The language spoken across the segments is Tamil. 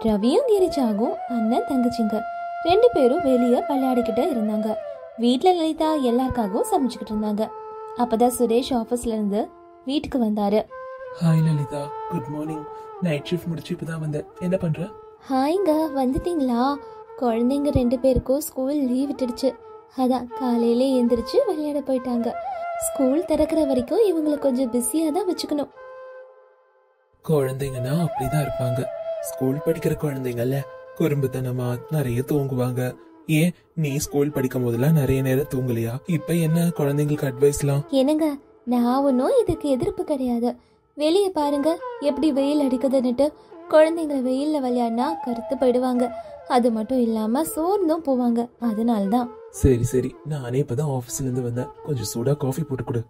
ரவியும் கிரிஜாவும் அண்ணன் தங்கச்சிங்க 2 பேரும் வெளியே விளையாடிக்கிட்டு இருந்தாங்க. வீட்டுல லலிதா எல்லாருக்காகவும் சமைச்சுக்கிட்டு இருந்தாங்க. அப்பதான் சுரேஷ் ஆபீஸ்ல இருந்து வீட்டுக்கு வந்தாரு. Hi Lalitha, good morning. Night shift முடிச்சு இப்பதான் வந்தேன். என்ன பண்ற? ஹாய்ங்க, வந்துட்டீங்களா? குழந்தைங்க 2 பேருக்கும் ஸ்கூல் லீவ் விட்டுடுச்சு. அதான் காலையில எந்திரிச்சு விளையாட போயிட்டாங்க. ஸ்கூல் திறக்கிற வரைக்கும் இவங்களுக்கு கொஞ்சம் பிஸியா தான் வச்சுக்கணும். குழந்தைங்கன்னா அப்படிதான் இருப்பாங்க. ஸ்கூல் படிக்கிற குழந்தைங்கல்ல, குறும்புத்தனமா நிறைய தூங்குவாங்க. ஏன் நீ ஸ்கூல் படிக்கும் போதெல்லாம் நிறைய நேரம் தூங்கலையா? இப்ப என்ன குழந்தைங்களுக்கு அட்வைஸ்லாம்? என்னங்க, நான் ஒன்னும் இதுக்கு எதிர்ப்பு கிடையாது. வெளியே பாருங்க எப்படி வெயில் அடிக்குதுன்னுட்டு. குழந்தைங்களை வெயில்ல விளையாடினா கருத்து போயிடுவாங்க. அது மட்டும் இல்லாம சோர்ந்தும் போவாங்க. அதனால்தான். சரி சரி, நானே இப்பதான் ஆபீஸ்ல இருந்து வந்தேன். கொஞ்சம் சூடா காஃபி போட்டு கொடு.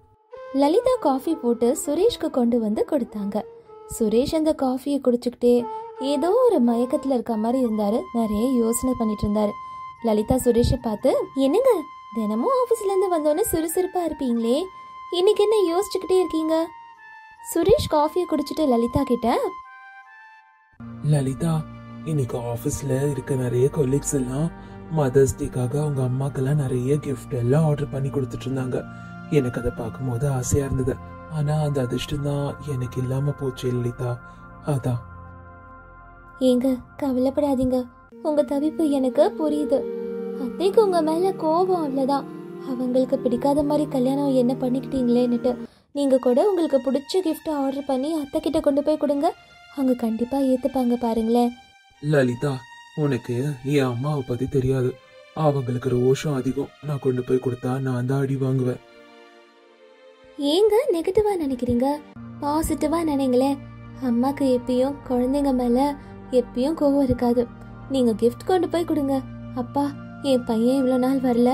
லலிதா காஃபி போட்டு சுரேஷ்க்கு கொண்டு வந்து கொடுத்தாங்க. சுரேஷ் அந்த காஃபியை குடிச்சுக்கிட்டே ஏதோ ஒரு மயக்கத்துல இருக்க மாதிரி இருந்தாரு. நிறைய யோசனை பண்ணிட்டு இருந்தாரு. லலிதா சுரேஷை பார்த்து, என்னங்க தினமும் ஆபீஸ்ல இருந்து வந்தோன்னு சுறுசுறுப்பா இருப்பீங்களே, இன்னைக்கு என்ன யோசிச்சுக்கிட்டே இருக்கீங்க? சுரேஷ் காஃபியை குடிச்சிட்டு லலிதா கிட்ட, லலிதா, இன்னைக்கு ஆபீஸ்ல இருக்க நிறைய கொலீக்ஸ் எல்லாம் மதர்ஸ் டேக்காக அவங்க அம்மாக்கெல்லாம் நிறைய கிஃப்ட் எல்லாம் ஆர்டர் பண்ணி கொடுத்துட்டு இருந்தாங்க. எனக்கு அதை பார்க்கும் போது ஆசையா இருந்தது. ஆனா அந்த அதிர்ஷ்டம் தான் எனக்கு இல்லாம போச்சு லலிதா. அதான். ஏங்க கவலைப்படாதீங்க, உங்க தவிப்பு எனக்கு புரியுது. அத்தைக்கு உங்க மேல கோபம் அவ்வளவுதான். அவங்களுக்கு பிடிக்காத மாதிரி கல்யாணம் என்ன பண்ணிக்கிட்டீங்களேன்னுட்டு. நீங்க கூட உங்களுக்கு பிடிச்ச கிஃப்ட் ஆர்டர் பண்ணி அத்தை கிட்ட கொண்டு போய் கொடுங்க. அவங்க கண்டிப்பா ஏத்துப்பாங்க பாருங்களேன். லலிதா, உனக்கு என் அம்மாவை பத்தி தெரியாது. அவங்களுக்கு ரோஷம் அதிகம். நான் கொண்டு போய் கொடுத்தா நான் தான் அடி வாங்குவேன். ஏங்க நெகட்டிவா நினைக்கிறீங்க? பாசிட்டிவா நினைங்களே. அம்மாக்கு எப்பயும் குழந்தைங்க மேல எப்பயும் கோவம் இருக்காது. நீங்க கிஃப்ட் கொண்டு போய் கொடுங்க. அப்பா, என் பையன் இவ்வளவு நாள் வரல,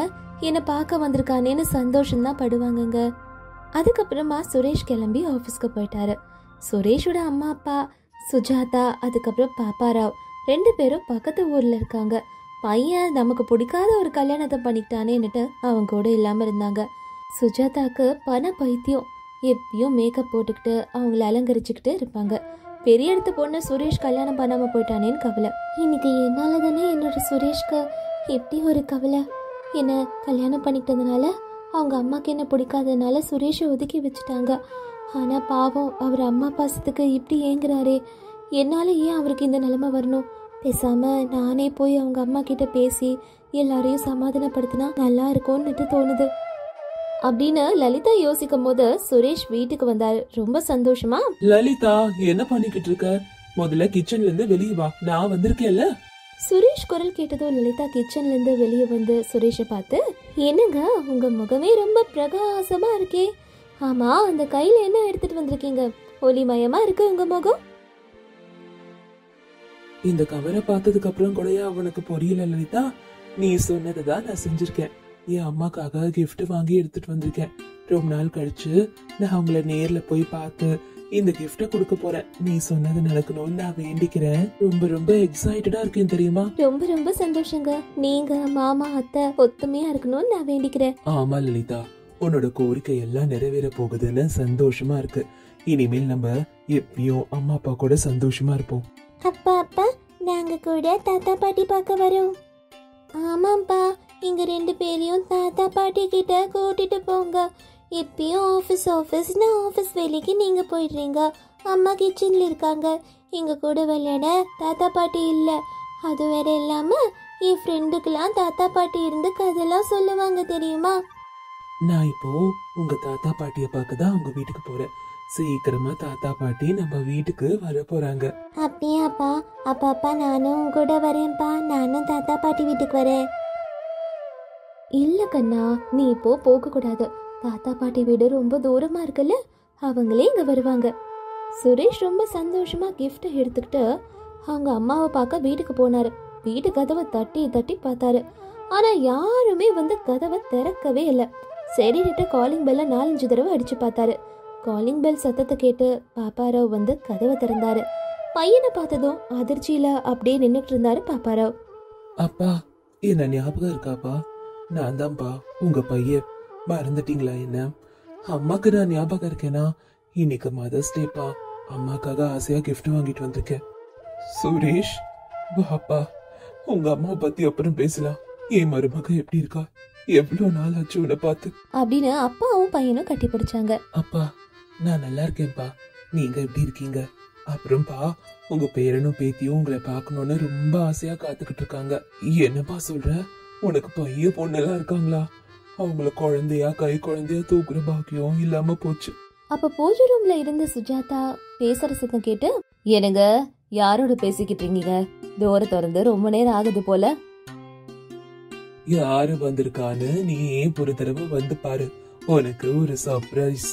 என்னை பார்க்க வந்திருக்கானேன்னு சந்தோஷம் தான் படுவாங்கங்க. அதுக்கப்புறமா சுரேஷ் கிளம்பி ஆபீஸ்க்கு போயிட்டாரு. சுரேஷோட அம்மா அப்பா சுஜாதா, அதுக்கப்புறம் பாப்பாராவ் 2 பேரும் பக்கத்து ஊர்ல இருக்காங்க. பையன் நமக்கு பிடிக்காத ஒரு கல்யாணத்தை பண்ணிக்கிட்டானேன்னுட்டு அவங்க கூட இல்லாம இருந்தாங்க. சுஜாதாக்கு பண பைத்தியம். எப்பயும் மேக்கப் போட்டுக்கிட்டு அவங்கள அலங்கரிச்சுக்கிட்டு இருப்பாங்க. பெரிய இடத்து பொண்ணு சுரேஷ் கல்யாணம் பண்ணாம போயிட்டானேன்னு கவலை. இன்னைக்கு என்னால தானே என்னோட சுரேஷ்க்கு எப்படி ஒரு கவலை. என்ன கல்யாணம் பண்ணிக்கிட்டதுனால அவங்க அம்மாக்கு என்ன பிடிக்காததுனால சுரேஷை ஒதுக்கி வச்சுட்டாங்க. ஆனா பாவம், அவர் அம்மா பாசத்துக்கு இப்படி ஏங்குறாரே. என்னால ஏன் அவருக்கு இந்த நிலைமை வரணும்? பேசாம நானே போய் அவங்க அம்மா கிட்ட பேசி எல்லாரையும் சமாதானப்படுத்தினா நல்லா இருக்கும்னுட்டு தோணுது அப்படின்னு லலிதா யோசிக்கும் போது சுரேஷ் வீட்டுக்கு வந்தாரு. ரொம்ப சந்தோஷமா, லலிதா என்ன பண்ணிக்கிட்டு இருக்க? முதல்ல கிச்சன்ல இருந்து வெளியே வா, நான் வந்திருக்கேன்ல. சுரேஷ் குரல் கேட்டதும் லலிதா கிச்சன்ல இருந்து வெளியே வந்து சுரேஷை பார்த்து, என்னங்க உங்க முகமே ரொம்ப பிரகாசமா இருக்கே. ஆமா, அந்த கையில என்ன எடுத்துட்டு வந்திருக்கீங்க? ஒளிமயமா இருக்கு உங்க முகம். இந்த கவரை பார்த்ததுக்கு அப்புறம் கூட அவனுக்கு புரியல லலிதா. நீ சொன்னதுதான் நான் செஞ்சிருக்கேன். என் அம்மாக்காக கிஃப்ட் வாங்கி எடுத்துட்டு வந்திருக்கேன். ரொம்ப நாள் கழிச்சு நான் அவங்கள நேர்ல போய் பார்த்து இந்த கிஃப்ட கொடுக்க போறேன். நீ சொன்னது நடக்கணும்னு நான் வேண்டிக்கிறேன். ரொம்ப ரொம்ப எக்ஸைட்டடா இருக்கேன் தெரியுமா? ரொம்ப ரொம்ப சந்தோஷங்க. நீங்க மாமா அத்தை ஒத்துமையா இருக்கணும்னு நான் வேண்டிக்கிறேன். ஆமா லலிதா, உன்னோட கோரிக்கை எல்லாம் நிறைவேற போகுதுன்னு சந்தோஷமா இருக்கு. இனிமேல் நம்ம எப்பயும் அம்மா அப்பா கூட சந்தோஷமா இருப்போம். அப்பா அப்பா, நாங்க கூட தாத்தா பாட்டி பார்க்க வரோம். ஆமாப்பா, இங்க 2 பேரையும் தாத்தா பாட்டி கிட்ட கூட்டிட்டு போங்க. எப்பயும் ஆஃபீஸ்னு ஆஃபீஸ் வேலைக்கு நீங்க போயிடுறீங்க. அம்மா கிச்சன்ல இருக்காங்க. எங்க கூட விளையாட தாத்தா பாட்டி இல்ல. அது வேற இல்லாம என் ஃப்ரெண்டுக்கெல்லாம் தாத்தா பாட்டி இருந்து கதையெல்லாம் சொல்லுவாங்க தெரியுமா? நான் இப்போ உங்க தாத்தா பாட்டிய பார்க்கதான் உங்க வீட்டுக்கு போறேன். சீக்கிரமா தாத்தா பாட்டி நம்ம வீட்டுக்கு வர போறாங்க. அப்படியாப்பா? அப்பா நானும் கூட வரேன்ப்பா. நானும் தாத்தா பாட்டி வீட்டுக்கு வரேன். இல்ல கண்ணா, நீ இப்போ போக கூடாது. தாத்தா பாட்டி வீடு ரொம்ப தூரமா இருக்குல்ல, அவங்களே இங்க வருவாங்க. சுரேஷ் ரொம்ப சந்தோஷமா கிஃப்ட் எடுத்துக்கிட்டு அவங்க அம்மாவை பார்க்க வீட்டுக்கு போனாரு. வீட்டு கதவை தட்டி தட்டி பார்த்தாரு. ஆனா யாருமே வந்து கதவை திறக்கவே இல்லை. சரிட்டு காலிங் பெல்ல 4-5 தடவை அடிச்சு பார்த்தாரு. காலிங் பெல் சத்தத்தை கேட்டு பாப்பாராவ் வந்து கதவை திறந்தாரு. பையனை பார்த்ததும் அதிர்ச்சியில அப்படியே நின்னுட்டு இருந்தாரு பாப்பாராவ். அப்பா, என்ன ஞாபகம் இருக்காப்பா? நான் தான்ப்பா உங்க பையன். மறந்துட்டீங்களா என்ன? அம்மாக்கு நான் ஞாபகம் இருக்கேனா? இன்னைக்கு மதர்ஸ் டேப்பா. அம்மாக்காக ஆசையா கிஃப்ட் வாங்கிட்டு வந்திருக்கேன். சுரேஷ், வாப்பா, உங்க அம்மாவை பத்தி அப்புறம் பேசலாம். என் மருமக எப்படி இருக்கா? எவ்வளவு நாள் ஆச்சு உன்னை பார்த்து அப்படின்னு அப்பாவும் பையனும் கட்டி பிடிச்சாங்க. அப்பா, நான் நல்லா இருக்கேன்ப்பா. நீங்க எப்படி இருக்கீங்க? அப்புறம்பா, உங்க பேரனும் பேத்தியும் உங்களை பார்க்கணும்னு ரொம்ப ஆசையா காத்துக்கிட்டு இருக்காங்க. என்னப்பா சொல்ற? உனக்கு பையன் பொண்ணெல்லாம் இருக்காங்களா? அவங்கள குழந்தையா கை குழந்தையா தூக்குற பாக்கியம் இல்லாம போச்சு. அப்ப பூஜை ரூம்ல இருந்த சுஜாதா பேசுற சத்தம் கேட்டு, என்னங்க யாரோட பேசிக்கிட்டு இருக்கீங்க? டோரை திறந்து ரொம்ப நேரம் ஆகுது போல. யாரு வந்திருக்கான்னு நீ ஏன் ஒரு தடவை வந்து பாரு, உனக்கு ஒரு சர்ப்ரைஸ்.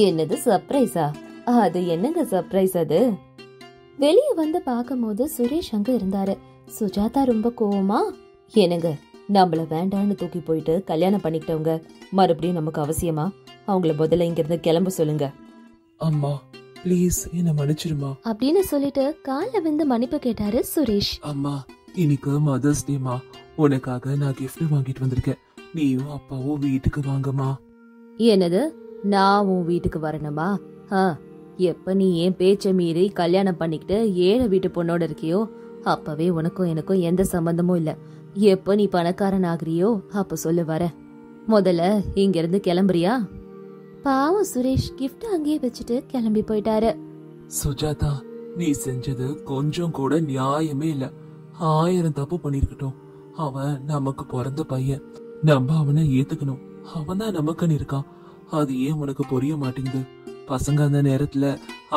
என்னது சர்ப்ரைஸா? அது என்னங்க சர்ப்ரைஸ் அது? வெளிய வந்து பாக்கும்போது சுரேஷ் அங்க இருந்தாரு. சுஜாதா ரொம்ப கோவமா, என்னங்க நம்மள வேண்டான்னு தூக்கி போயிட்டு கல்யாணம் பண்ணிக்கிட்டவங்க மறுபடியும் நமக்கு அவசியமா? அவங்கள முதல்ல இங்க இருந்து கிளம்ப சொல்லுங்க. அம்மா ப்ளீஸ் என்ன மன்னிச்சிருமா அப்படின்னு சொல்லிட்டு கால்ல விழுந்து மன்னிப்பு கேட்டாரு சுரேஷ். அம்மா, இன்னைக்கு மதர்ஸ் டேமா, உனக்காக நான் கிஃப்ட் வாங்கிட்டு வந்திருக்கேன். நீயும் அப்பாவும் வீட்டுக்கு வாங்கம்மா. என்னது, நான் உன் வீட்டுக்கு வரணுமா? எப்ப நீ ஏன் பேச்ச மீறி கல்யாணம் பண்ணிக்கிட்டு ஏழை வீட்டு பொண்ணோட இருக்கியோ அப்பவே உனக்கும் எனக்கும் எந்த சம்பந்தமும் இல்ல. எப்ப நீ பணக்காரன் ஆகுறியோ அப்ப சொல்லு வர. முதல்ல இங்க இருந்து கிளம்புறியா? பாவம் சுரேஷ் கிஃப்ட் அங்கேயே வச்சுட்டு கிளம்பி போயிட்டாரு. சுஜாதா, நீ செஞ்சது கொஞ்சம் கூட நியாயமே இல்ல. 1000 தப்பு பண்ணிருக்கட்டும், அவன் நமக்கு பிறந்த பையன். நம்ம அவனை ஏத்துக்கணும். அவன் தான் நமக்குன்னு இருக்கான். அது ஏன் உனக்கு புரிய மாட்டேங்குது? பசங்க அந்த நேரத்துல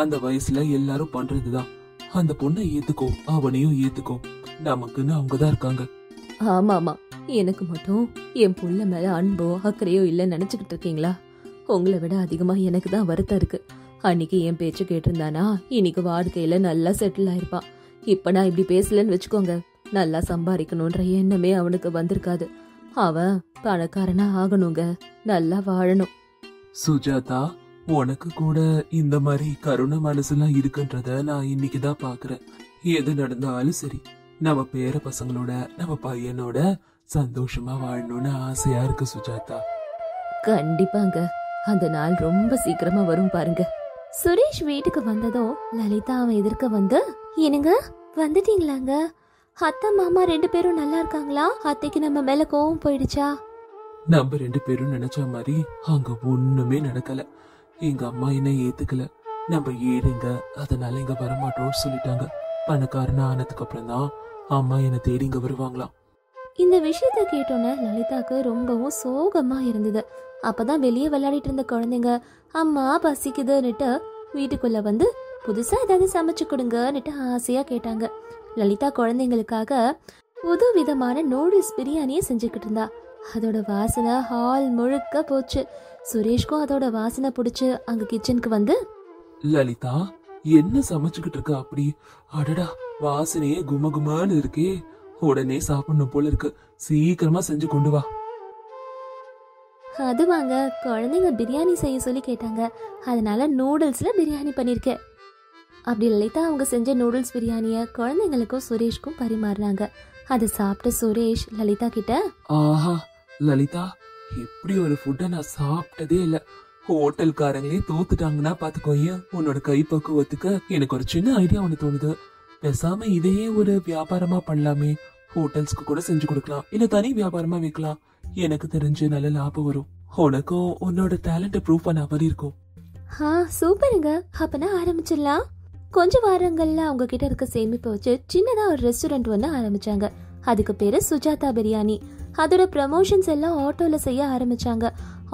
அந்த வயசுல எல்லாரும் பண்றதுதான். அந்த பொண்ணை ஏத்துக்கோ, அவனையும் ஏத்துக்கோ. நமக்குன்னு அவங்கதான் இருக்காங்க. ஆமா ஆமா, எனக்கு மட்டும் என் புள்ள மேல அன்போ அக்கறையோ இல்ல நினைச்சுக்கிட்டு இருக்கீங்களா? உங்களை விட அதிகமா எனக்கு தான் வருத்தம் இருக்கு. அன்னைக்கு என் பேச்சு கேட்டிருந்தானா இன்னைக்கு வாழ்க்கையில நல்லா செட்டில் ஆயிருப்பான். இப்ப நான் இப்படி பேசலன்னு வச்சுக்கோங்க, நல்லா சம்பாதிக்கணும்ன்ற எண்ணமே அவனுக்கு வந்திருக்காது. அவன் பணக்காரனா ஆகணுங்க, நல்லா வாழணும். சுஜாதா, உனக்கு கூட இந்த மாதிரி கருணை மனசுலாம் இருக்குன்றத நான் இன்னைக்குதான் பாக்குறேன். எது நடந்தாலும் சரி, நம்ம பேர பசங்களோட நம்ம பையனோட சந்தோஷமா வாழணும்னு ஆசையா இருக்கு சுஜாதா. கண்டிப்பாங்க, அந்த நாள் ரொம்ப சீக்கிரமா வரும் பாருங்க. சுரேஷ் வீட்டுக்கு வந்ததும் லலிதா அவன் எதிர்க்க வந்து, என்னங்க வந்துட்டீங்களாங்க? அத்தை மாமா 2 பேரும் நல்லா இருக்காங்களா? அத்தைக்கு நம்ம மேல கோவம் போயிடுச்சா? நம்ம 2 பேரும் நினைச்ச மாதிரி அங்க ஒண்ணுமே நடக்கல. எங்க அம்மா என்ன ஏத்துக்கல. நம்ம ஏழைங்க, அதனால இங்க வரமாட்டோம்னு சொல்லிட்டாங்க. பணக்காரனா ஆனதுக்கு அப்புறம் தான் அம்மா என்ன தேடி இங்க வருவாங்களாம். இந்த விஷயத்த கேட்டோன்னே லலிதாக்கு ரொம்பவும் சோகமா இருந்தது. அப்பதான் வெளியே விளையாடிட்டு இருந்த குழந்தைங்க அம்மா பசிக்குதுன்னுட்டு வீட்டுக்குள்ள வந்து புதுசா ஏதாவது சமைச்சு கொடுங்கன்னுட்டு ஆசையா கேட்டாங்க. லலிதா குழந்தைங்களுக்காக புது விதமான நூடுல்ஸ் பிரியாணியை செஞ்சுக்கிட்டு இருந்தா. அதோட வாசனை ஹால் முழுக்க போச்சு. சுரேஷ்க்கும் அதோட வாசனை பிடிச்சு அங்க கிச்சனுக்கு வந்து, லலிதா என்ன சமைச்சுக்கிட்டு இருக்க அப்படி? அடடா, வாசனையே குமகுமான்னு இருக்கே. உடனே சாப்பிடணும் போல இருக்கு. சீக்கிரமா செஞ்சு கொண்டு வா. அது வாங்க, குழந்தைங்க பிரியாணி செய்ய சொல்லி கேட்டாங்க, அதனால நூடுல்ஸ்ல பிரியாணி பண்ணிருக்கேன். அப்படி லலிதா அவங்க செஞ்ச நூடுல்ஸ் பிரியாணிய குழந்தைங்களுக்கும் சுரேஷ்க்கும் பரிமாறினாங்க. அதை சாப்பிட்ட சுரேஷ் லலிதா கிட்ட, ஆஹா லலிதா, இப்படி ஒரு ஃபுட்டை நான் சாப்பிட்டதே இல்ல. ஹோட்டல்காரங்களே தோத்துட்டாங்கன்னா பாத்துக்கோயே. உன்னோட கைப்பக்குவத்துக்கு எனக்கு ஒரு சின்ன ஐடியா ஒண்ணு தோணுது. பேசாம இதையே ஒரு வியாபாரமா பண்ணலாமே. ஹோட்டல்ஸ்க்கு கூட செஞ்சு கொடுக்கலாம், இல்ல தனி வியாபாரமா வைக்கலாம். எனக்கு தெரிஞ்சு நல்ல லாபம் வரும். உனக்கும் உன்னோட டேலண்ட ப்ரூவ் பண்ண மாதிரி இருக்கும். சூப்பருங்க, அப்பனா ஆரம்பிச்சிடலாம். கொஞ்ச வாரங்கள்ல அவங்க கிட்ட இருக்க சேமிப்பை வச்சு சின்னதா ஒரு ரெஸ்டாரண்ட் ஒன்று ஆரம்பிச்சாங்க. அதுக்கு பேரு சுஜாதா பிரியாணி. அதோட ப்ரமோஷன்ஸ் எல்லாம் ஆட்டோல செய்ய ஆரம்பிச்சாங்க.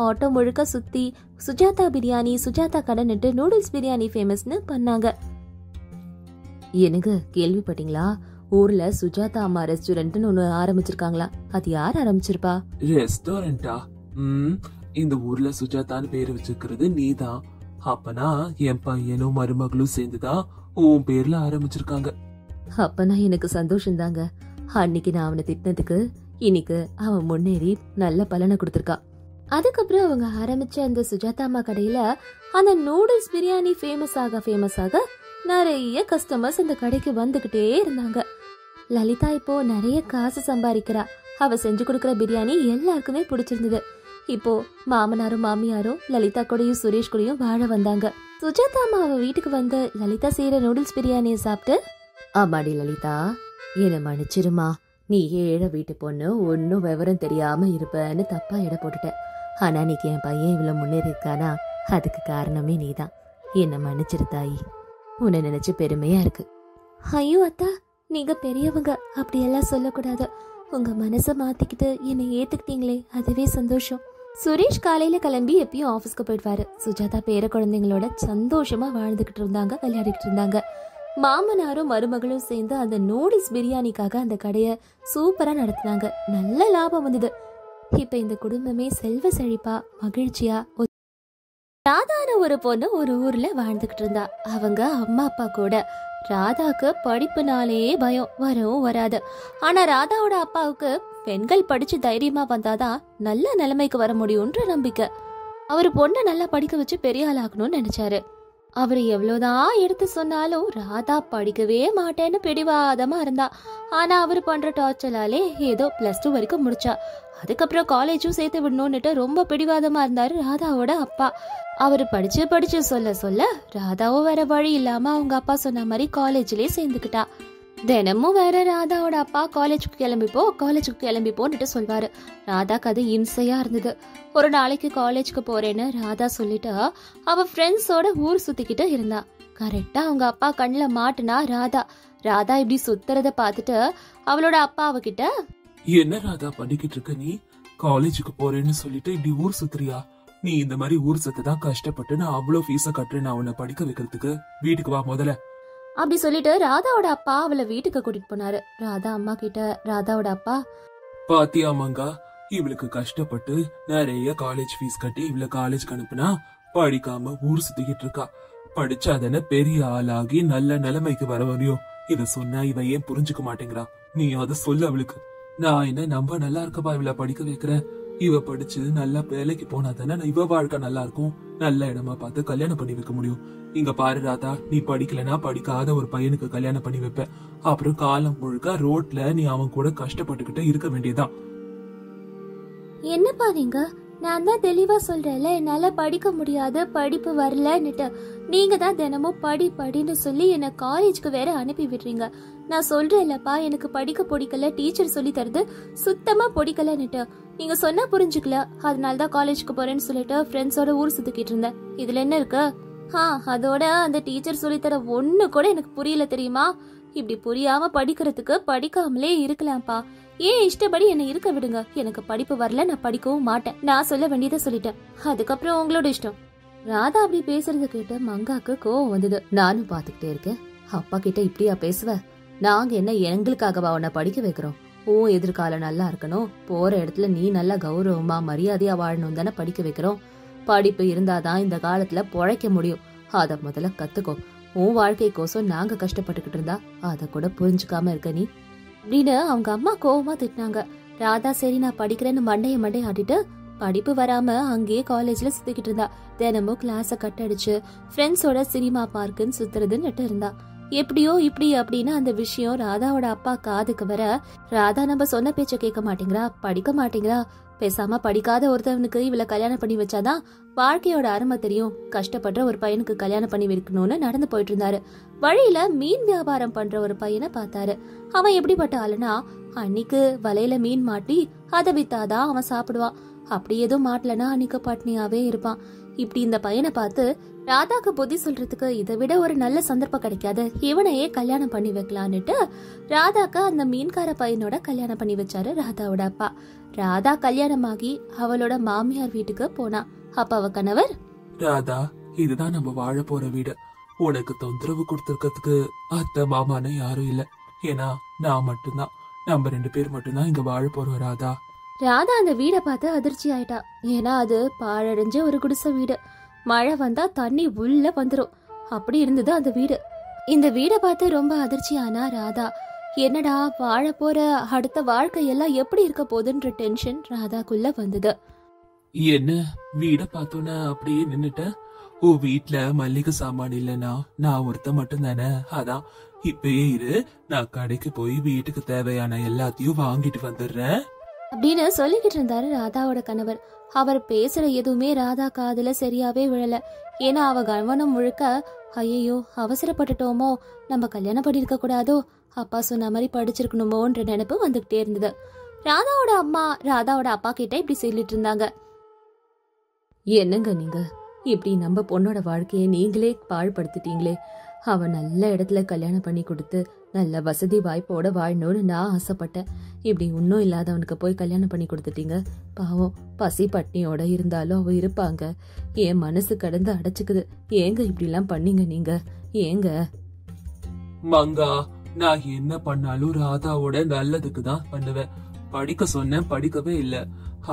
ஆட்டோ முழுக்க சுத்தி சுஜாதா பிரியாணி, சுஜாதா கடைன்னுட்டு நூடுல்ஸ் பிரியாணி ஃபேமஸ்னு பண்ணாங்க. எனக்கு கேள்விப்பட்டீங்களா? ஊர்ல சுஜாதா அம்மா ரெஸ்டாரண்ட்னு ஒண்ணு ஆரம்பிச்சிருக்காங்களா? அது யார் ஆரம்பிச்சிருப்பா? ரெஸ்டாரண்டா? இந்த ஊர்ல சுஜாதான்னு பேரு வச்சிருக்கிறது நீதான். அப்பனா என் பையனும் மருமகளும் சேர்ந்துதான் உன் பேர்ல ஆரம்பிச்சிருக்காங்க. அப்பனா எனக்கு சந்தோஷம் தாங்க. அன்னைக்கு நான் அவனை திட்டினதுக்கு இன்னைக்கு அவன் முன்னேறி நல்ல பலனை கொடுத்திருக்கா. அதுக்கப்புறம் அவங்க ஆரம்பிச்ச அந்த சுஜாதா அம்மா கடையில அந்த நூடுல்ஸ் பிரியாணி ஃபேமஸ் ஆக நிறைய கஸ்டமர்ஸ் அந்த கடைக்கு வந்துகிட்டே இருந்தாங்க. லலிதா இப்போ நிறைய காசு சம்பாதிக்கிறா. அவ செஞ்சு கொடுக்கற பிரியாணி எல்லாருக்குமே பிடிச்சிருந்தது. இப்போ மாமனாரும் மாமியாரும் லலிதா கூடயும் சுரேஷ் கூடயும் வாழ வந்தாங்க. சுஜாதா அம்மா அவ வீட்டுக்கு வந்து லலிதா செய்யற நூடுல்ஸ் பிரியாணியை சாப்பிட்டு, ஆமாடி லலிதா, என்னை மன்னிச்சிருமா, நீ ஏழை வீட்டு பொண்ணு, ஒன்னும் விவரம் தெரியாம இருப்பன்னு தப்பா எடை போட்டுட்ட. ஆனா நீக்கு என் பையன் இவ்வளவு முன்னேறி இருக்கானா, அதுக்கு காரணமே நீதான். என்னை மன்னிச்சிரு தாயி, உன்னை நினைச்சு பெருமையா இருக்கு. ஐயோ அத்தா, நீங்க பெரியவங்க, அப்படியெல்லாம் சொல்லக்கூடாது. உங்க மனசை மாத்திக்கிட்டு என்னை ஏத்துக்கிட்டீங்களே, அதுவே சந்தோஷம். சுரேஷ் காலையில கிளம்பி எப்பயும் ஆபீஸ்க்கு போயிடுவாரு. சுஜாதா பேர குழந்தைங்களோட சந்தோஷமா வாழ்ந்துகிட்டு இருந்தாங்க, விளையாடிக்கிட்டு இருந்தாங்க. மாமனாரும் மருமகளும் சேர்ந்து அந்த நூடுல்ஸ் பிரியாணிக்காக அந்த கடையை சூப்பரா நடத்தினாங்க. நல்ல லாபம் வந்தது. இப்ப இந்த குடும்பமே செல்வ செழிப்பா மகிழ்ச்சியா. ராதான ஒரு பொண்ணு ஒரு ஊர்ல வாழ்ந்துகிட்டு இருந்தா. அவங்க அம்மா அப்பா கூட. ராதாக்கு படிப்புனாலே பயம், வரவும் வராது. ஆனா ராதாவோட அப்பாவுக்கு பெண்கள் படிச்சு தைரியமா வந்தாதான் நல்ல நிலைமைக்கு வர முடியும்ன்ற நம்பிக்கை. அவரு பொண்ணை நல்லா படிக்க வச்சு பெரிய ஆள் ஆகணும்னு நினைச்சாரு. அவரு எவ்வளவுதான் எடுத்து சொன்னாலும் ராதா படிக்கவே மாட்டேன்னு பிடிவாதமா இருந்தா. ஆனா அவரு பண்ற டார்ச்சலாலே ஏதோ +2 வரைக்கும் முடிச்சா. அதுக்கப்புறம் காலேஜும் சேர்த்து விடணும்னுட்டு ரொம்ப பிடிவாதமா இருந்தாரு ராதாவோட அப்பா. அவரு படிச்சு படிச்சு சொல்ல சொல்ல ராதாவும் வேற வழி இல்லாம அவங்க அப்பா சொன்ன மாதிரி காலேஜ்லயே சேர்ந்துக்கிட்டா. தினமும் வேற ராதாவோட அப்பா காலேஜுக்கு கிளம்பிப்போன்னுட்டு சொல்வாரு. ராதாக்கு அது இம்சையா இருந்தது. ஒரு நாளைக்கு காலேஜுக்கு போறேன்னு ராதா சொல்லிட்டு அவ ஃப்ரெண்ட்ஸோட ஊர் சுத்திக்கிட்டு இருந்தா. கரெக்டா அவங்க அப்பா கண்ணுல மாட்டுனா ராதா இப்படி சுத்துறத பாத்துட்டு அவளோட அப்பா அவகிட்ட, என்ன ராதா பண்ணிக்கிட்டு இருக்க நீ? காலேஜுக்கு போறேன்னு சொல்லிட்டு இப்படி ஊர் சுத்துறியா? நீ இந்த மாதிரி ஊர் சுத்ததான் கஷ்டப்பட்டு நான் அவ்வளவு ஃபீஸ கட்டுறேன் நான் உன்னை படிக்க வைக்கிறதுக்கு. வீட்டுக்கு வா முதல்ல அப்படி சொல்லிட்டு ராதாவோட அப்பா அவளை வீட்டுக்கு கூட்டிட்டு போனாரு. ராதா அம்மா கிட்ட ராதாவோட அப்பா, பாத்தியா மங்கா, இவளுக்கு கஷ்டப்பட்டு நிறைய காலேஜ் ஃபீஸ் கட்டி இவள காலேஜ்க்கு அனுப்புனா படிக்காம ஊர் சுத்திக்கிட்டு இருக்கா. படிச்சாதானே பெரிய ஆளாகி நல்ல நிலைமைக்கு வர வரையும். இத சொன்னா இவ ஏன் புரிஞ்சுக்க மாட்டேங்கிறா? நீ அத சொல்லு அவளுக்கு. நான் என்ன நம்ம நல்லா இருக்கப்பா இவள படிக்க வைக்கிறேன். இவ படிச்சு நல்லா வேலைக்கு போனா தானே இவ வாழ்க்கை நல்லா இருக்கும். நல்ல இடமா பார்த்து கல்யாணம் பண்ணி வைக்க முடியும். இங்க பாரு ராதா, நீ படிக்கலனா படிக்காத ஒரு பையனுக்கு கல்யாணம் பண்ணி வைப்ப. அப்புறம் காலம் முழுக்க ரோட்ல நீ அவன் கூட கஷ்டப்பட்டுக்கிட்டு இருக்க வேண்டியதான். என்னப்பா நீங்க? நான் தான் தெளிவா சொல்றேன்ல, என்னால படிக்க முடியாது, படிப்பு வரலன்னுட்டு. நீங்க தான் தினமும் படின்னு சொல்லி என்ன காலேஜ்க்கு வேற அனுப்பி விடுறீங்க. நான் சொல்றேன்லப்பா, எனக்கு படிக்க பிடிக்கல, டீச்சர் சொல்லி தருது சுத்தமா பிடிக்கலன்னுட்டு. நீங்க சொன்னா புரிஞ்சுக்கல, அதனாலதான் காலேஜ்க்கு போறேன்னு சொல்லிட்டு ஃப்ரெண்ட்ஸோட ஊர் சுத்திக்கிட்டு இருந்தேன். இதுல என்ன இருக்கு? அதோட அந்த டீச்சர் சொல்லித்தர ஒண்ணு கூட எனக்கு புரியல தெரியுமா? இப்படி புரியாம படிக்கிறதுக்கு படிக்காமலே இருக்கலாம்ப்பா. ஏன் இஷ்டப்படி என்ன இருக்க விடுங்க. எனக்கு படிப்பு வரல, நான் படிக்கவும் மாட்டேன். நான் சொல்ல வேண்டியதை சொல்லிட்டேன், அதுக்கப்புறம் உங்களோட இஷ்டம். ராதா அப்படி பேசுறத கேட்டு மங்காக்கு கோவம் வந்தது. நானும் பாத்துக்கிட்டே இருக்கேன், அப்பா கிட்ட இப்படியா பேசுவ? நாங்க என்ன எங்களுக்காகவா உன்னை படிக்க வைக்கிறோம்? உன் எதிர்காலம் நல்லா இருக்கணும், போற இடத்துல நீ நல்லா கௌரவமா மரியாதையா வாழணும் தானே படிக்க வைக்கிறோம். படிப்பு இருந்தாதான் இந்த காலத்துல பொழைக்க முடியும். அத முதல்ல கத்துக்கோ. உன் வாழ்க்கைக்கோசம் நாங்க கஷ்டப்பட்டுக்கிட்டு இருந்தா அத கூட புரிஞ்சுக்காம இருக்க நீ அப்படின்னு அவங்க அம்மா கோவமா திட்டினாங்க. ராதா சரி நான் படிக்கிறேன்னு மண்டைய ஆட்டிட்டு படிப்பு வராம அங்கேயே காலேஜ்ல சுத்திக்கிட்டு இருந்தா. தினமும் கிளாஸ கட்டடிச்சு ஃப்ரெண்ட்ஸோட சினிமா பார்க்குன்னு சுத்துறதுன்னு இருந்தா. எப்படியோ இப்படி அப்படின்னு அந்த விஷயம் ராதாவோட அப்பா காதுக்கு வர, ராதா நம்ம சொன்ன பேச்ச கேட்க மாட்டேங்கிறா, படிக்க மாட்டேங்கிறா, பேசாம படிக்காத ஒருத்தவனுக்கு இவளை கல்யாணம் பண்ணி வச்சாதான் வாழ்க்கையோட அருமை தெரியும், கஷ்டப்படுற ஒரு பையனுக்கு கல்யாணம் பண்ணி வைக்கணும்னு நடந்து போயிட்டு இருந்தாரு. வழியில மீன் வியாபாரம் பண்ற ஒரு பையனை பார்த்தாரு. அவன் எப்படிப்பட்ட ஆளுனா, அன்னைக்கு வலையில மீன் மாட்டி அதை வித்தாதான் அவன் சாப்பிடுவான். அப்படி எதுவும் மாட்டலனா அன்னைக்கு பட்னியாவே இருப்பான். இப்படி இந்த பையனை பார்த்து ராதாக்கு புத்தி சொல்றதுக்கு இதை விட ஒரு நல்ல சந்தர்ப்பம் கிடைக்காது, இவனையே கல்யாணம் பண்ணி வைக்கலான்னுட்டு ராதாக்கு அந்த மீன்கார பையனோட கல்யாணம் பண்ணி வச்சாரு ராதாவோட அப்பா. ராதா கல்யாணமாகி அவளோட மாமியார் வீட்டுக்கு போனா. அப்ப அவ கணவர், ராதா, இதுதான் நம்ம வாழ போற வீடு. உனக்கு தொந்தரவு கொடுத்திருக்கிறதுக்கு அத்தை மாமான்னு யாரும் இல்ல. ஏன்னா நான் மட்டும்தான், நம்ம 2 பேர் மட்டும்தான் இங்க வாழ போறோம். ராதா ராதா அந்த வீடை பார்த்து அதிர்ச்சி ஆயிட்டா. ஏன்னா அது பாழடைஞ்ச ஒரு குடிசை வீடு. மழை வந்தா தண்ணி உள்ள வந்துரும், அப்படி இருந்தது அந்த வீடு. இந்த வீடை பார்த்து ரொம்ப அதிர்ச்சி ஆனா ராதா. என்னடா வாழ போற அடுத்த வாழ்க்கை எல்லாம் எப்படி இருக்க போகுதுன்ற டென்ஷன் ராதாக்குள்ள வந்தது. என்ன வீட பார்த்தோன்னா அப்படியே நின்னுட்ட? ஓ, வீட்ல மல்லிகை சாமான் இல்லனா நான் ஒருத்த மட்டும் தானே, அதான் இப்பயே இரு, நான் கடைக்கு போய் வீட்டுக்கு தேவையான எல்லாத்தையும் வாங்கிட்டு வந்துடுறேன் அப்படின்னு சொல்லிக்கிட்டு இருந்தாரு ராதாவோட கணவர். அவர் பேசுற எதுவுமே ராதா காதுல சரியாவே விழல. ஏன்னா அவ கவனம் முழுக்க ஐயோ அவசரப்பட்டுட்டோமோ, நம்ம கல்யாணம் பண்ணிருக்க கூடாதோ, அப்பா சொன்ன மாதிரி படிச்சிருக்கணுமோன்ற நினைப்பு வந்துகிட்டே இருந்தது. ராதாவோட அம்மா ராதாவோட அப்பா கிட்ட இப்படி சொல்லிட்டு இருந்தாங்க. என்னங்க நீங்க இப்படி நம்ம பொண்ணோட வாழ்க்கையை நீங்களே பாழ்படுத்திட்டீங்களே. அவன் நல்ல இடத்துல கல்யாணம் பண்ணி கொடுத்து நல்ல வசதி வாய்ப்போட வாழணும்னு நான் ஆசைப்பட்டேன். இப்படி இன்னும் இல்லாதவனுக்கு போய் கல்யாணம் பண்ணி கொடுத்துட்டீங்க. பாவம் பசி பட்னியோட இருந்தாலும் அவ இருப்பாங்க. என் மனசு கடந்து அடைச்சுக்குது. ஏங்க இப்படி எல்லாம் பண்ணீங்க நீங்க? ஏங்க மங்கா, நான் என்ன பண்ணாலும் ராதாவோட நல்லதுக்கு தான் பண்ணுவேன். படிக்க சொன்னேன், படிக்கவே இல்ல.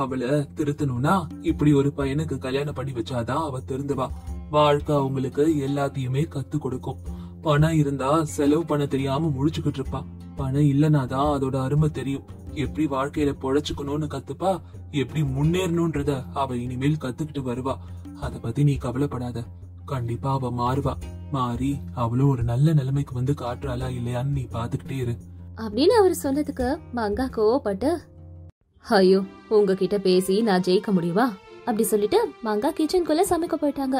அவளை திருத்தணும்னா இப்படி ஒரு பையனுக்கு கல்யாணம் பண்ணி வச்சாதான் அவ திருந்துவா. வாழ்க்கை அவங்களுக்கு எல்லாத்தையுமே கத்து கொடுக்கும். பணம் இருந்தா செலவு பண்ண தெரியாம முழிச்சுக்கிட்டு இருப்பா. பணம் இல்லனாதான் அதோட அருமை தெரியும். எப்படி வாழ்க்கையில பொழைச்சுக்கணும்னு கத்துப்பா. எப்படி முன்னேறணும்ன்றத அவ இனிமேல் கத்துக்கிட்டு வருவா. அத பத்தி நீ கவலைப்படாத. கண்டிப்பா அவ மாறுவா. மாறி அவளும் ஒரு நல்ல நிலைமைக்கு வந்து காட்டுறாளா இல்லையான்னு நீ பாத்துக்கிட்டே இரு அப்படின்னு அவர் சொன்னதுக்கு மங்கா கோவப்பட்டு, ஐயோ உங்ககிட்ட பேசி நான் ஜெயிக்க முடியுமா அப்படி சொல்லிட்டு மங்கா கிச்சனுக்குள்ள சமைக்க போயிட்டாங்க.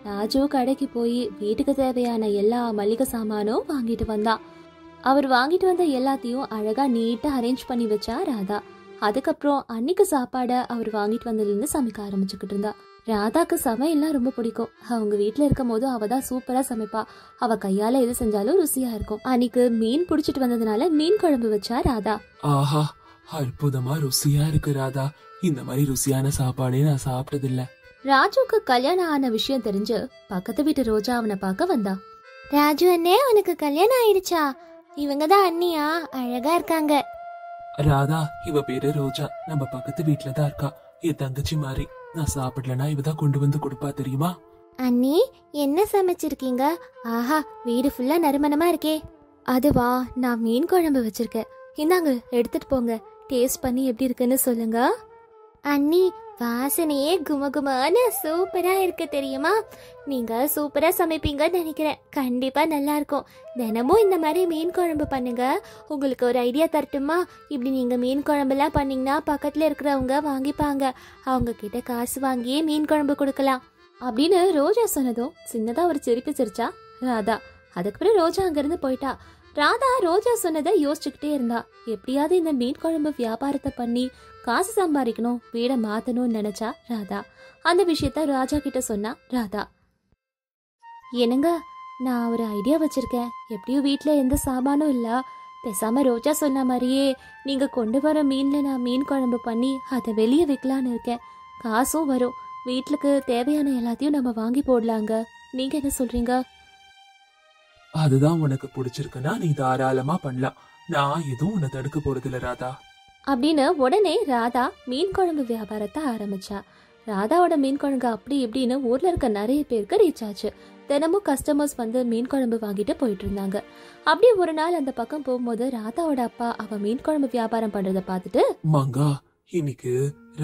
ராஜு கடைக்கு போய் வீட்டுக்கு தேவையான எல்லா மளிகை சாமானும் வாங்கிட்டு வந்தா. அவர் வாங்கிட்டு வந்த எல்லாத்தையும் அழகா நீட்டா அரேஞ்ச் பண்ணி வச்சா ராதா. அதுக்கப்புறம் அன்னைக்கு சாப்பாட அவர் வாங்கிட்டு வந்ததுல இருந்து சமைக்க ஆரம்பிச்சுக்கிட்டு இருந்தா. ராதாக்கு சமையல்லாம் ரொம்ப பிடிக்கும். அவங்க வீட்டுல இருக்கும் போது அவதான் சூப்பரா சமைப்பா. அவ கையால எது செஞ்சாலும் ருசியா இருக்கும். அன்னைக்கு மீன் புடிச்சிட்டு வந்ததுனால மீன் குழம்பு வச்சா ராதா. ஆஹா, அற்புதமா ருசியா இருக்கு ராதா. இந்த மாதிரி ருசியான சாப்பாடே நான் சாப்பிட்டது இல்ல. ராஜுக்கு கல்யாணம் ஆன விஷயம் தெரிஞ்சு பக்கத்து வீட்டு ரோஜா அவனை பார்க்க வந்தா. ராஜு அண்ணே, உனக்கு கல்யாணம் ஆயிடுச்சா? இவங்கதான் அண்ணியா, அழகா இருக்காங்க. ராதா, இவ பேரு ரோஜா. நம்ம பக்கத்து வீட்டுலதான் இருக்கா. என் தங்கச்சி மாதிரி. நான் சாப்பிடலனா இவதான் கொண்டு வந்து கொடுப்பா, தெரியுமா? அண்ணி, என்ன சமைச்சிருக்கீங்க? ஆஹா, வீடு ஃபுல்லா நறுமணமா இருக்கே. அதுவா, நான் மீன் குழம்பு வச்சிருக்கேன். இந்தாங்க, எடுத்துட்டு போங்க. டேஸ்ட் பண்ணி எப்படி இருக்குன்னு சொல்லுங்க. அண்ணி, வாசனையே குமகுமான்னு சூப்பரா இருக்கு தெரியுமா? நீங்க சூப்பரா சமைப்பீங்கன்னு நினைக்கிறேன். கண்டிப்பா நல்லா இருக்கும். தினமும் இந்த மாதிரி மீன் குழம்பு பண்ணுங்க. உங்களுக்கு ஒரு ஐடியா தரட்டுமா? இப்படி நீங்க மீன் குழம்புலாம் பண்ணீங்கன்னா பக்கத்துல இருக்கிறவங்க வாங்கிப்பாங்க. அவங்க கிட்ட காசு வாங்கியே மீன் குழம்பு கொடுக்கலாம் அப்படின்னு ரோஜா சொன்னதும் சின்னதா ஒரு சிரிப்பு சிரிச்சா ராதா. அதுக்கப்புறம் ரோஜா அங்கிருந்து போயிட்டா. ராதா ரோஜா சொன்னதை யோசிச்சுக்கிட்டே இருந்தா. எப்படியாவது இந்த மீன் குழம்பு வியாபாரத்தை பண்ணி காசு சம்பாதிக்கணும், வீட மாத்தணும்னு நினைச்சா ராதா. அந்த விஷயத்த ராஜா கிட்ட சொன்னா ராதா. என்னங்க, நான் ஒரு ஐடியா வச்சிருக்கேன். எப்படியும் வீட்டுல எந்த சாமானும் இல்ல. பேசாம ரோஜா சொன்ன மாதிரியே நீங்க கொண்டு வர மீன்ல நான் மீன் குழம்பு பண்ணி அதை வெளியே விற்கலான்னு இருக்கேன். காசும் வரும். வீட்டுக்கு தேவையான எல்லாத்தையும் நம்ம வாங்கி போடலாங்க. நீங்க என்ன சொல்றீங்க? அதுதான் உனக்கு பிடிச்சிருக்குன்னா நீ தாராளமா பண்ணலாம். நான் எதுவும் உன்னை தடுக்க போறது இல்ல ராதா அப்படின்னு உடனே ராதா மீன் குழம்பு வியாபாரத்தை ஆரம்பிச்சா. ராதாவோட மீன் குழம்பு அப்படி இப்படின்னு ஊர்ல இருக்க நிறைய பேருக்கு ரீச் ஆச்சு. தினமும் கஸ்டமர்ஸ் வந்து மீன் குழம்பு வாங்கிட்டு போயிட்டு இருந்தாங்க. அப்படி ஒரு நாள் அந்த பக்கம் போகும்போது ராதாவோட அப்பா அவ மீன் குழம்பு வியாபாரம் பண்றத பார்த்துட்டு, மங்கா, இன்னைக்கு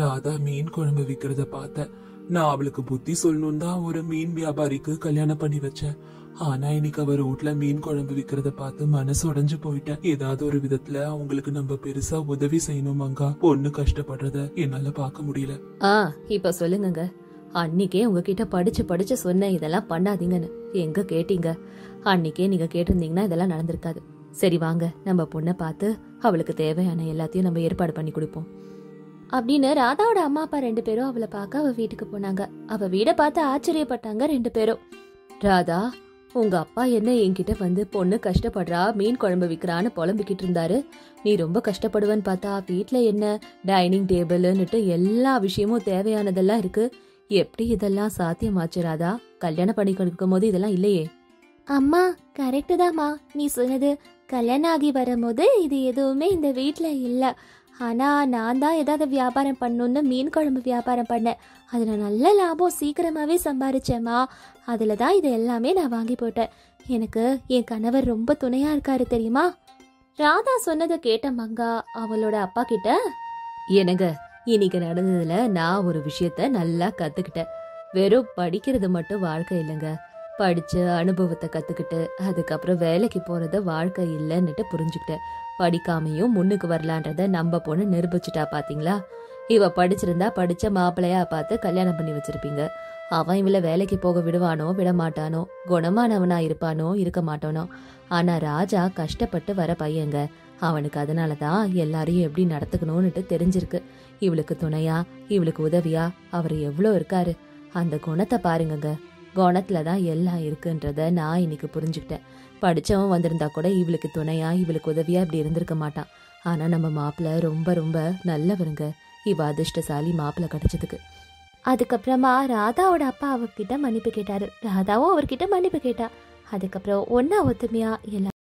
ராதா மீன் குழம்பு விக்கிறத பார்த்தேன். நான் அவளுக்கு புத்தி சொல்லணும் தான் ஒரு மீன் வியாபாரிக்கு கல்யாணம் பண்ணி வச்சேன். ஆனா இன்னைக்கு அவர் வீட்டுல மீன் குழம்பு விக்கிறத பார்த்து மனசு உடைஞ்சு போயிட்டேன். ஏதாவது ஒரு விதத்துல அவங்களுக்கு நம்ம பெருசா உதவி செய்யணும் மங்கா. பொண்ணு கஷ்டப்படுறத என்னால பாக்க முடியல. இப்ப சொல்லுங்க. அன்னைக்கே உங்ககிட்ட படிச்சு சொன்ன இதெல்லாம் பண்ணாதீங்கன்னு எங்க கேட்டீங்க? அன்னைக்கே நீங்க கேட்டிருந்தீங்கன்னா இதெல்லாம் நடந்திருக்காது. சரி வாங்க, நம்ம பொண்ணை பார்த்து அவளுக்கு தேவையான எல்லாத்தையும் நம்ம ஏற்பாடு பண்ணி கொடுப்போம் அப்படின்னு ராதாவோட அம்மா அப்பா 2 பேரும் அவளை பார்க்க அவ வீட்டுக்கு போனாங்க. அவ வீட பார்த்து ஆச்சரியப்பட்டாங்க 2 பேரும். ராதா, உங்க அப்பா என்ன என்கிட்ட வந்து பொண்ணு கஷ்டப்படுறா, மீன் குழம்பு விக்கிறான்னு புலம்பிக்கிட்டு இருந்தாரு. நீ ரொம்ப கஷ்டப்படுவேன்னு பார்த்தா வீட்டுல என்ன டைனிங் டேபிள்னுட்டு எல்லா விஷயமும் தேவையானதெல்லாம் இருக்கு. எப்படி இதெல்லாம் சாத்தியமாச்சு ராதா? கல்யாணம் பண்ணி கொடுக்கும் போது இதெல்லாம் இல்லையே. அம்மா, கரெக்டு தாம்மா நீ சொன்னது. கல்யாணம் ஆகி வரும்போது இது எதுவுமே இந்த வீட்டுல இல்ல. ஆனா நான் தான் ஏதாவது வியாபாரம் பண்ணணும்னு மீன் குழம்பு வியாபாரம் பண்ணேன். அதுல நல்ல லாபம் சீக்கிரமாவே சம்பாரிச்சேம்மா. அதுலதான் இது எல்லாமே நான் வாங்கி போட்டேன். எனக்கு என் கணவர் ரொம்ப துணையா இருக்காரு தெரியுமா? ராதா சொன்னதை கேட்ட மங்கா அவளோட அப்பா கிட்ட, எனக்கு இன்னைக்கு நடந்ததுல நான் ஒரு விஷயத்த நல்லா கத்துக்கிட்டேன். வெறும் படிக்கிறது மட்டும் வாழ்க்கை இல்லைங்க. படிச்சு அனுபவத்தை கத்துக்கிட்டு அதுக்கப்புறம் வேலைக்கு போறது வாழ்க்கை இல்லைன்னுட்டு புரிஞ்சுக்கிட்டேன். படிக்காமையும் முன்னுக்கு வரலான்றத நம்ம பொண்ணு நிரூபிச்சுட்டா பாத்தீங்களா? இவ படிச்சிருந்தா படிச்ச மாப்பிள்ளையா பார்த்து கல்யாணம் பண்ணி வச்சிருப்பீங்க. அவன் இவளை வேலைக்கு போக விடுவானோ விட மாட்டானோ, குணமானவனா இருப்பானோ இருக்க மாட்டானோ, ஆனா ராஜா கஷ்டப்பட்டு வர பையங்க. அவனுக்கு அதனாலதான் எல்லாரையும் எப்படி நடத்துக்கணும்னுட்டு தெரிஞ்சிருக்கு. இவளுக்கு துணையா இவளுக்கு உதவியா அவர் எவ்வளோ இருக்காரு. அந்த குணத்தை பாருங்கங்க. குணத்துலதான் எல்லாம் இருக்குன்றத நான் இன்னைக்கு புரிஞ்சுக்கிட்டேன். படிச்சவன் வந்திருந்தா கூட இவளுக்கு துணையா இவளுக்கு உதவியா இப்படி இருந்திருக்க மாட்டான். ஆனா நம்ம மாப்பிள்ள ரொம்ப ரொம்ப நல்லவருங்க. இவ அதிர்ஷ்டசாலி மாப்பிள்ள கிடைச்சதுக்கு. அதுக்கப்புறமா ராதாவோட அப்பா அவர்கிட்ட மன்னிப்பு கேட்டாரு. ராதாவும் அவர்கிட்ட மன்னிப்பு கேட்டா. அதுக்கப்புறம் ஒன்னா ஒத்துமையா எல்லாம்